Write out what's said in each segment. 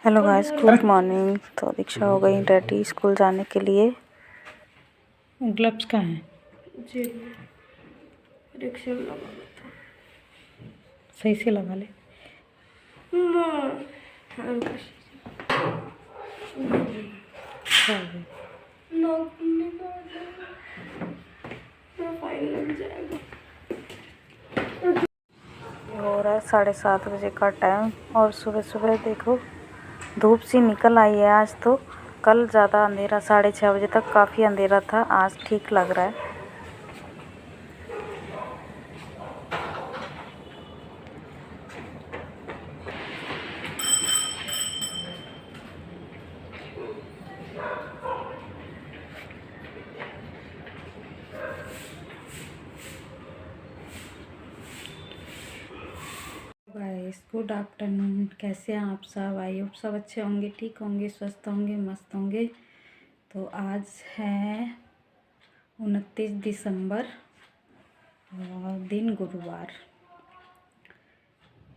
Hello guys, good morning. तो दीक्षा हो गई रेडी स्कूल जाने के लिए। ग्लव्स कहाँ हैं? जी रिक्शा में लगा था। सही से लगा ले। हो रहा है 7:30 बजे का टाइम और सुबह सुबह देखो धूप सी निकल आई है आज तो। कल ज़्यादा अंधेरा 6:30 बजे तक काफ़ी अंधेरा था, आज ठीक लग रहा है। गाइस गुड आफ्टरनून, कैसे हैं आप सब? आई होप सब अच्छे होंगे, ठीक होंगे, स्वस्थ होंगे, मस्त होंगे। तो आज है 29 दिसंबर और दिन गुरुवार।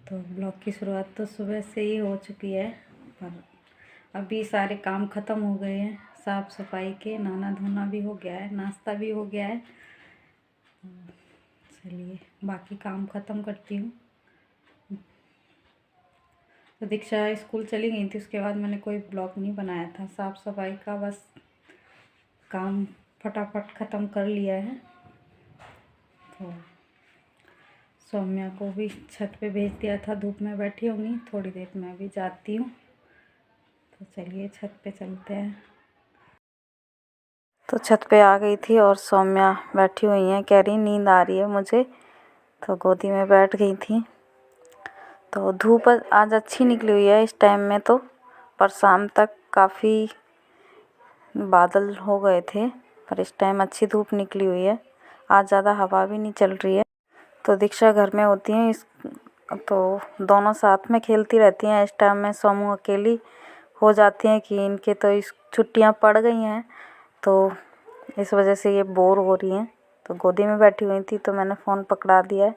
तो ब्लॉग की शुरुआत तो सुबह से ही हो चुकी है, पर अभी सारे काम ख़त्म हो गए हैं। साफ़ सफाई के, नहाना धोना भी हो गया है, नाश्ता भी हो गया है। चलिए बाकी काम ख़त्म करती हूँ। तो दीक्षा स्कूल चली गई थी, उसके बाद मैंने कोई ब्लॉग नहीं बनाया था। साफ़ सफाई का बस काम फटाफट ख़त्म कर लिया है। तो सौम्या को भी छत पे भेज दिया था, धूप में बैठी होंगी, थोड़ी देर मैं भी जाती हूँ। तो चलिए छत पे चलते हैं। तो छत पे आ गई थी और सौम्या बैठी हुई हैं, कह रही नींद आ रही है मुझे, तो गोदी में बैठ गई थी। तो धूप आज अच्छी निकली हुई है इस टाइम में तो, पर शाम तक काफ़ी बादल हो गए थे, पर इस टाइम अच्छी धूप निकली हुई है। आज ज़्यादा हवा भी नहीं चल रही है। तो दीक्षा घर में होती हैं तो दोनों साथ में खेलती रहती हैं। इस टाइम में सोमू अकेली हो जाती हैं कि इनके तो इस छुट्टियां पड़ गई हैं, तो इस वजह से ये बोर हो रही हैं। तो गोदी में बैठी हुई थी तो मैंने फ़ोन पकड़ा दिया है।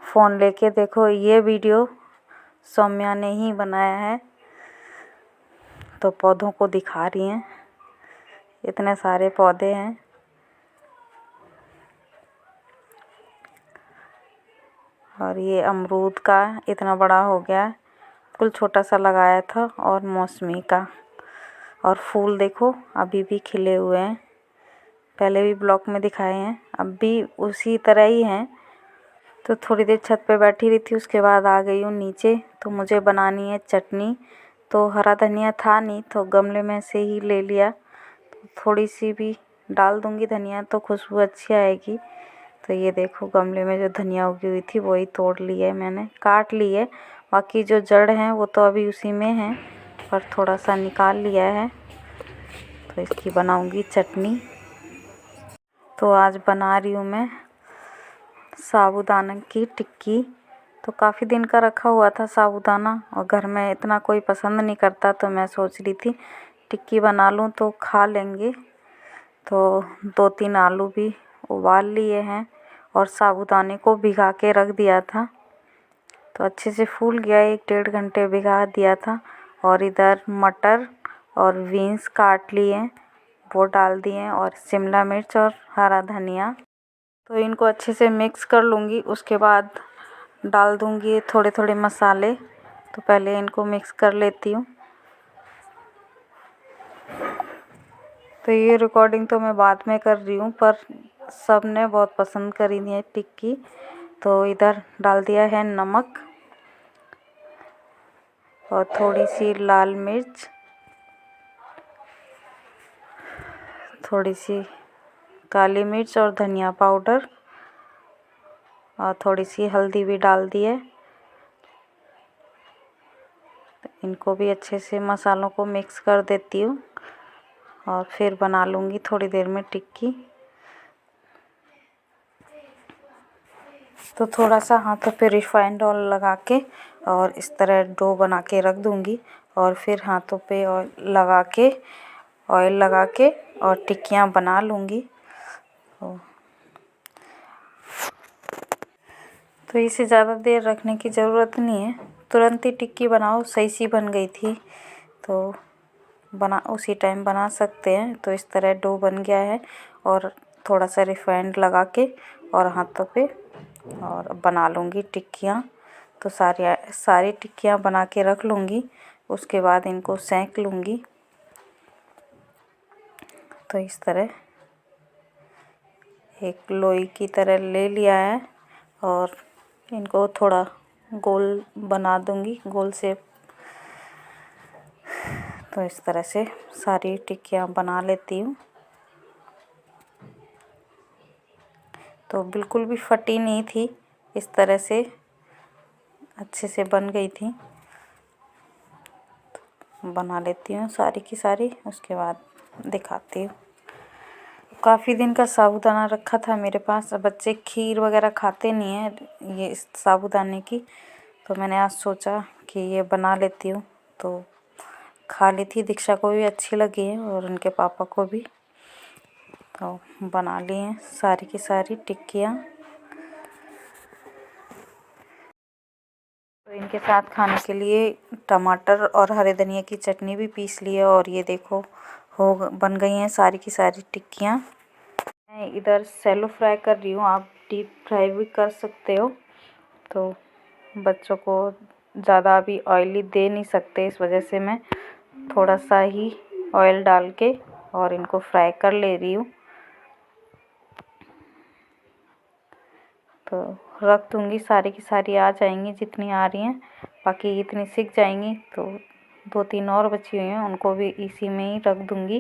फ़ोन लेके देखो, ये वीडियो सौम्या ने ही बनाया है। तो पौधों को दिखा रही हैं, इतने सारे पौधे हैं। और ये अमरूद का इतना बड़ा हो गया है, बिल्कुल छोटा सा लगाया था। और मौसमी का, और फूल देखो अभी भी खिले हुए हैं। पहले भी ब्लॉग में दिखाए हैं, अब भी उसी तरह ही हैं। तो थोड़ी देर छत पे बैठी रही थी, उसके बाद आ गई हूँ नीचे। तो मुझे बनानी है चटनी। तो हरा धनिया था नहीं, तो गमले में से ही ले लिया। तो थोड़ी सी भी डाल दूँगी धनिया तो खुशबू अच्छी आएगी। तो ये देखो गमले में जो धनिया उगी हुई थी वही तोड़ ली है मैंने, काट ली है। बाकी जो जड़ हैं वो तो अभी उसी में हैं, पर थोड़ा सा निकाल लिया है। तो इसकी बनाऊंगी चटनी। तो आज बना रही हूँ मैं साबूदाना की टिक्की। तो काफ़ी दिन का रखा हुआ था साबूदाना, और घर में इतना कोई पसंद नहीं करता, तो मैं सोच रही थी टिक्की बना लूँ तो खा लेंगे। तो 2-3 आलू भी उबाल लिए हैं और साबूदाने को भिगा के रख दिया था। तो अच्छे से फूल गया, 1-1.5 घंटे भिगा दिया था। और इधर मटर और बीन्स काट लिए, वो डाल दिए, और शिमला मिर्च और हरा धनिया। तो इनको अच्छे से मिक्स कर लूँगी, उसके बाद डाल दूँगी थोड़े थोड़े मसाले। तो पहले इनको मिक्स कर लेती हूँ। तो ये रिकॉर्डिंग तो मैं बाद में कर रही हूँ, पर सब ने बहुत पसंद करी है टिक्की। तो इधर डाल दिया है नमक और थोड़ी सी लाल मिर्च, थोड़ी सी काली मिर्च और धनिया पाउडर, और थोड़ी सी हल्दी भी डाल दी है। इनको भी अच्छे से मसालों को मिक्स कर देती हूँ और फिर बना लूँगी थोड़ी देर में टिक्की। तो थोड़ा सा हाथों पे रिफाइंड ऑयल लगा के और इस तरह डो बना के रख दूँगी, और फिर हाथों पे ऑयल लगा के और टिक्कियाँ बना लूँगी। तो इसे ज़्यादा देर रखने की ज़रूरत नहीं है, तुरंत ही टिक्की बनाओ, सही सी बन गई थी। तो उसी टाइम बना सकते हैं। तो इस तरह डो बन गया है और थोड़ा सा रिफाइंड लगा के और हाथों पे और बना लूँगी टिक्कियाँ। तो सारी टिक्कियाँ बना के रख लूँगी, उसके बाद इनको सेंक लूँगी। तो इस तरह एक लोई की तरह ले लिया है और इनको थोड़ा गोल बना दूँगी, गोल शेप। तो इस तरह से सारी टिक्कियाँ बना लेती हूँ। तो बिल्कुल भी फटी नहीं थी, इस तरह से अच्छे से बन गई थी। बना लेती हूँ सारी की सारी, उसके बाद दिखाती हूँ। काफ़ी दिन का साबूदाना रखा था मेरे पास। बच्चे खीर वगैरह खाते नहीं हैं ये इस साबूदाने की, तो मैंने आज सोचा कि ये बना लेती हूँ। तो खा ली थी, दीक्षा को भी अच्छी लगी है और उनके पापा को भी। तो बना ली हैं सारी की सारी टिक्कियाँ। तो इनके साथ खाने के लिए टमाटर और हरे धनिया की चटनी भी पीस ली है और ये देखो बन गई हैं सारी की सारी टिक्कियाँ। मैं इधर सैलो फ्राई कर रही हूँ, आप डीप फ्राई भी कर सकते हो। तो बच्चों को ज़्यादा अभी ऑयली दे नहीं सकते, इस वजह से मैं थोड़ा सा ही ऑयल डाल के और इनको फ्राई कर ले रही हूँ। तो रख दूँगी, सारी की सारी आ जाएंगी जितनी आ रही हैं, बाकी इतनी सिक जाएंगी। तो 2-3 और बची हुई हैं, उनको भी इसी में ही रख दूँगी।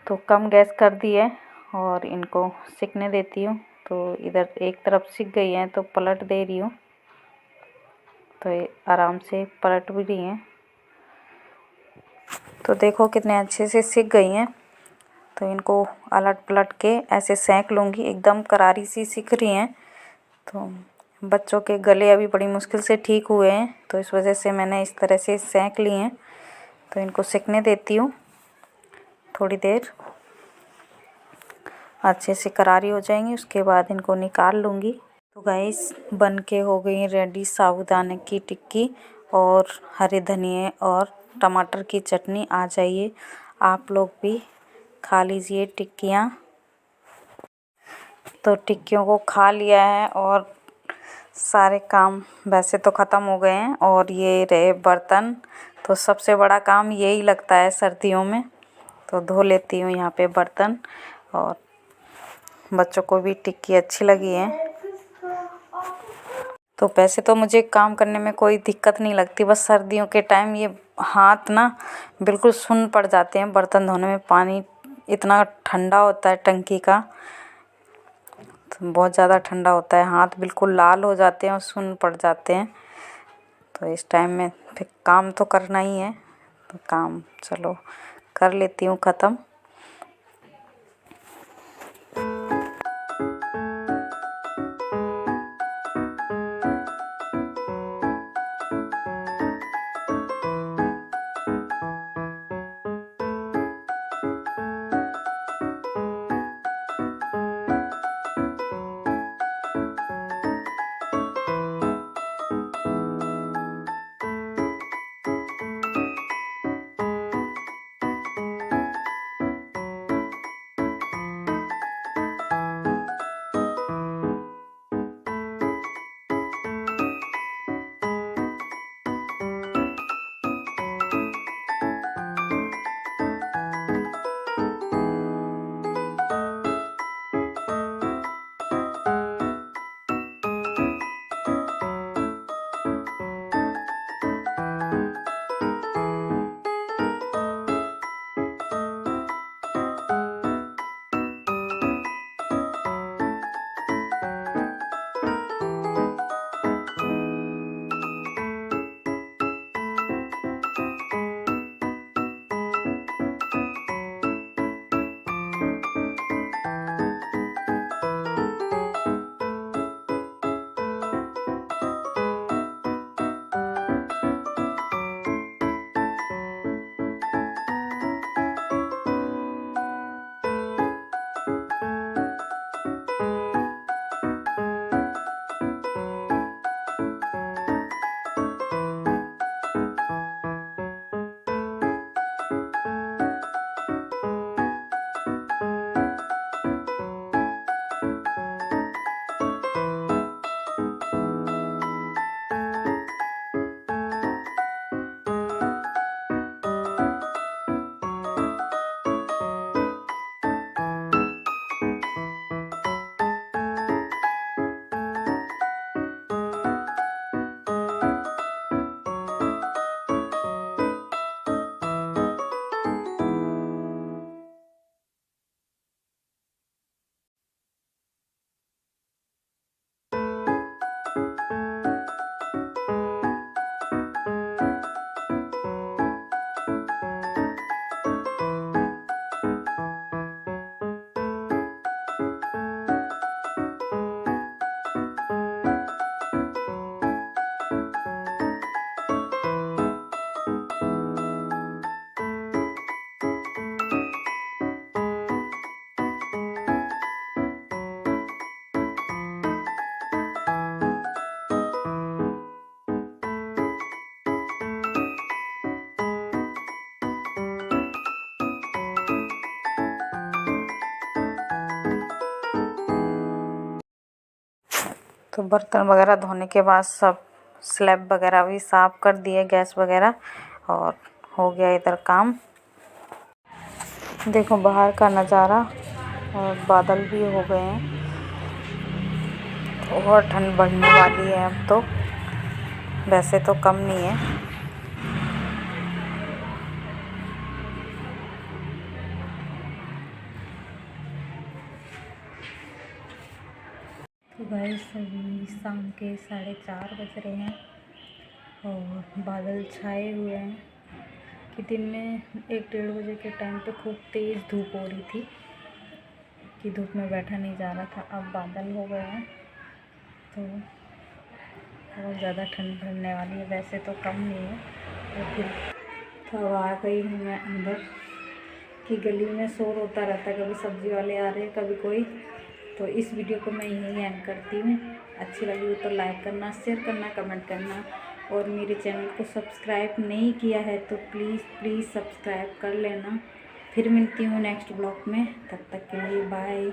तो कम गैस कर दी है और इनको सिकने देती हूँ। तो इधर एक तरफ सिक गई हैं तो पलट दे रही हूँ। तो ये आराम से पलट भी रही हैं। तो देखो कितने अच्छे से सिक गई हैं। तो इनको अलट पलट के ऐसे सेंक लूँगी, एकदम करारी सी सिक रही हैं। तो बच्चों के गले अभी बड़ी मुश्किल से ठीक हुए हैं, तो इस वजह से मैंने इस तरह से सेंक ली हैं। तो इनको सिकने देती हूँ थोड़ी देर, अच्छे से करारी हो जाएंगी, उसके बाद इनको निकाल लूँगी। तो गाइस बन के हो गई रेडी साबूदाने की टिक्की और हरे धनिए और टमाटर की चटनी। आ जाइए आप लोग भी खा लीजिए टिक्कियाँ। तो टिक्कियों को खा लिया है और सारे काम वैसे तो ख़त्म हो गए हैं और ये रहे बर्तन। तो सबसे बड़ा काम यही लगता है सर्दियों में। तो धो लेती हूँ यहाँ पे बर्तन और बच्चों को भी टिक्की अच्छी लगी है। तो वैसे तो मुझे काम करने में कोई दिक्कत नहीं लगती, बस सर्दियों के टाइम ये हाथ ना बिल्कुल सुन्न पड़ जाते हैं बर्तन धोने में। पानी इतना ठंडा होता है टंकी का, तो बहुत ज़्यादा ठंडा होता है, हाथ बिल्कुल लाल हो जाते हैं और सुन्न पड़ जाते हैं। तो इस टाइम में फिर काम तो करना ही है, तो काम चलो कर लेती हूँ ख़त्म। तो बर्तन वगैरह धोने के बाद सब स्लैब वगैरह भी साफ़ कर दिए, गैस वगैरह, और हो गया इधर काम। देखो बाहर का नज़ारा, और बादल भी हो गए हैं, और ठंड बढ़ने वाली है अब तो, वैसे तो कम नहीं है। तो गाइस अभी शाम के 4:30 बज रहे हैं और बादल छाए हुए हैं कि दिन में 1-1:30 बजे के टाइम पे खूब तेज़ धूप हो रही थी कि धूप में बैठा नहीं जा रहा था। अब बादल हो गए हैं तो बहुत ज़्यादा ठंड पड़ने वाली है, वैसे तो कम नहीं है। तो फिर तो आ गई हूँ मैं अंदर कि गली में शोर होता रहता है, कभी सब्ज़ी वाले आ रहे हैं, कभी कोई। तो इस वीडियो को मैं यहीं एंड करती हूँ। अच्छी लगी हो तो लाइक करना, शेयर करना, कमेंट करना, और मेरे चैनल को सब्सक्राइब नहीं किया है तो प्लीज़ सब्सक्राइब कर लेना। फिर मिलती हूँ नेक्स्ट ब्लॉग में, तब तक के लिए बाय।